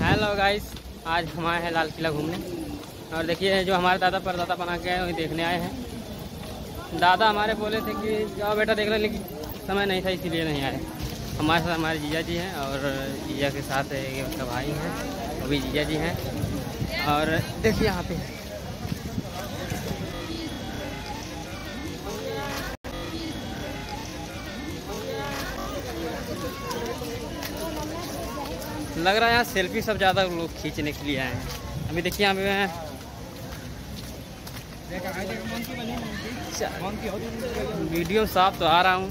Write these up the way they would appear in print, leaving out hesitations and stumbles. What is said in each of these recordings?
Hello guys, आज हम आए हैं लाल किला घूमने। और देखिए जो हमारे दादा परदादा बना के आए वही देखने आए हैं। दादा हमारे बोले थे कि जाओ बेटा देख लो, लेकिन समय नहीं था इसीलिए नहीं आए। हमारे साथ हमारे जीजा जी हैं और जीजा के साथ उसका भाई हैं, वो भी जीजा जी हैं। और देखिए यहाँ पे लग रहा है यहाँ सेल्फी सब ज़्यादा लोग खींचने के लिए आए हैं। अभी देखिए यहाँ पे वीडियो साफ तो आ रहा हूँ।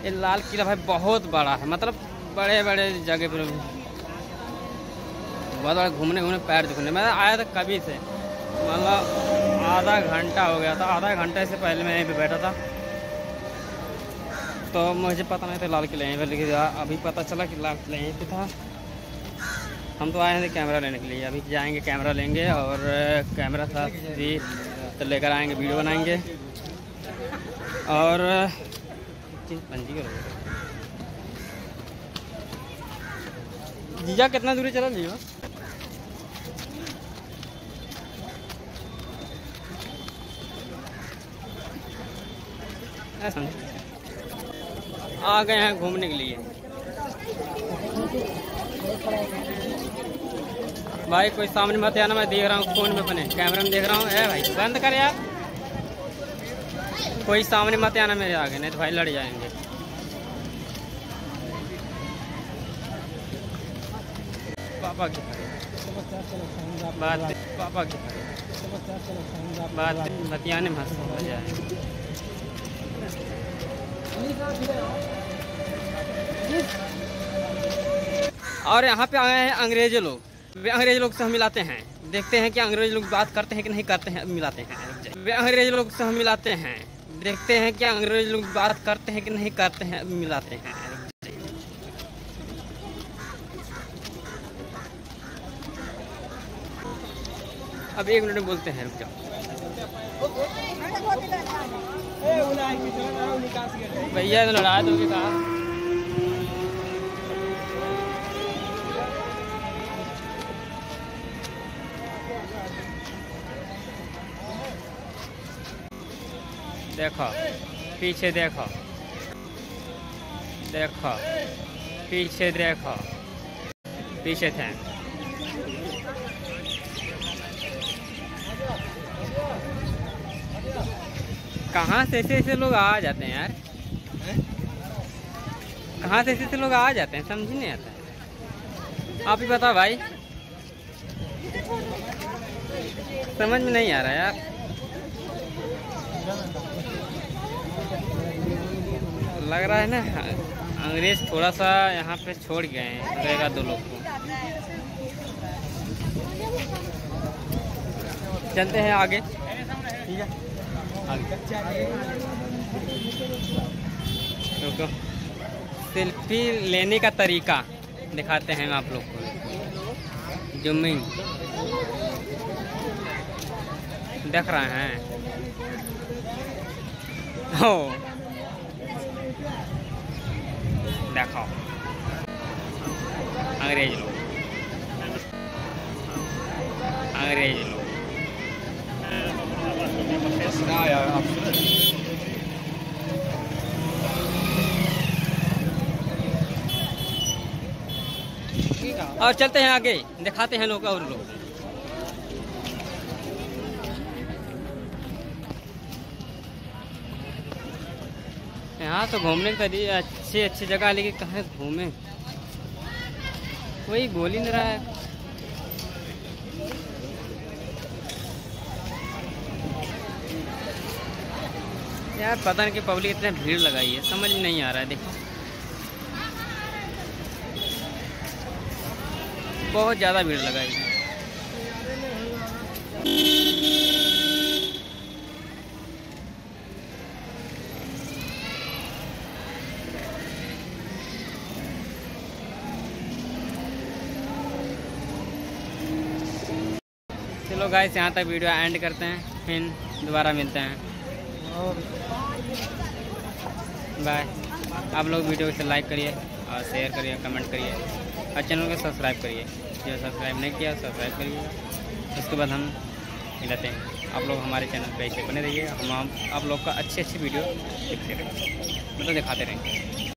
ये लाल किला भाई बहुत बड़ा है, मतलब बड़े बड़े जगह पर बहुत बड़ा घूमने पैर दुखने। मैं आया था कभी से, मतलब आधा घंटा हो गया था। आधा घंटे से पहले मैं यहीं पे बैठा था, तो मुझे पता नहीं था लाल किला यहीं पे, लेकिन अभी पता चला कि लाल किला यहीं पे था। हम तो आए थे कैमरा लेने के लिए, अभी जाएंगे कैमरा लेंगे और कैमरा साथ भी तो लेकर आएंगे, वीडियो बनाएंगे। और जीजा कितना दूरी चला लियो? आ गए हैं घूमने के लिए। भाई कोई सामने मत आना, मैं देख रहा हूँ फोन में, अपने कैमरे में देख रहा हूँ। है भाई बंद कर यार, कोई सामने मत आना मेरे आगे, नहीं तो भाई लड़ जाएंगे। पापा की बात, पापा की बात बतियाने में हंस हो जाए। और यहाँ पे आए हैं अंग्रेज लोग। वे अंग्रेज लोग से हम मिलाते हैं, देखते हैं कि अंग्रेज लोग बात करते हैं कि नहीं करते हैं। मिलाते हैं, वे अंग्रेज लोग से हम मिलाते हैं, देखते हैं कि अंग्रेज लोग बात करते हैं कि नहीं करते हैं। मिलाते हैं। अब 1 मिनट में बोलते हैं, रुक जाओ भैया, लड़ा दोगे कहा? देखो पीछे, देखो देखो पीछे, देखो पीछे थे। कहाँ से ऐसे लोग आ जाते हैं यार? कहाँ से ऐसे लोग आ जाते हैं, समझ नहीं आता है। आप ही बताओ भाई, समझ में नहीं आ रहा यार। लग रहा है ना अंग्रेज थोड़ा सा यहाँ पे छोड़ गए हैं, लगेगा 2 लोग को। चलते हैं आगे, ठीक है रुको। सेल्फी लेने का तरीका दिखाते हैं आप लोग को। जूमिंग देख रहे हैं? हो देखो अंग्रेज लोग, अंग्रेज लोग। और चलते हैं आगे, दिखाते हैं लोग और लोग। यहाँ तो घूमने के लिए अच्छी जगह, लेकिन कहाँ घूमे कोई बोल ही नहीं रहा है। यार पता नहीं कि पब्लिक इतने भीड़ लगाई है, समझ में नहीं आ रहा है। देखो बहुत ज़्यादा भीड़ लगाई है। चलो गाइस, यहाँ तक वीडियो एंड करते हैं, फिर दोबारा मिलते हैं। बाय। आप लोग वीडियो को लाइक करिए और शेयर करिए, कमेंट करिए और चैनल को सब्सक्राइब करिए। जो सब्सक्राइब नहीं किया सब्सक्राइब करिएगा। उसके बाद हम मिलते हैं। आप लोग हमारे चैनल पे ऐसे बने रहिए। हम आप लोग का अच्छी वीडियो देखते रहेंगे, मतलब दिखाते रहेंगे।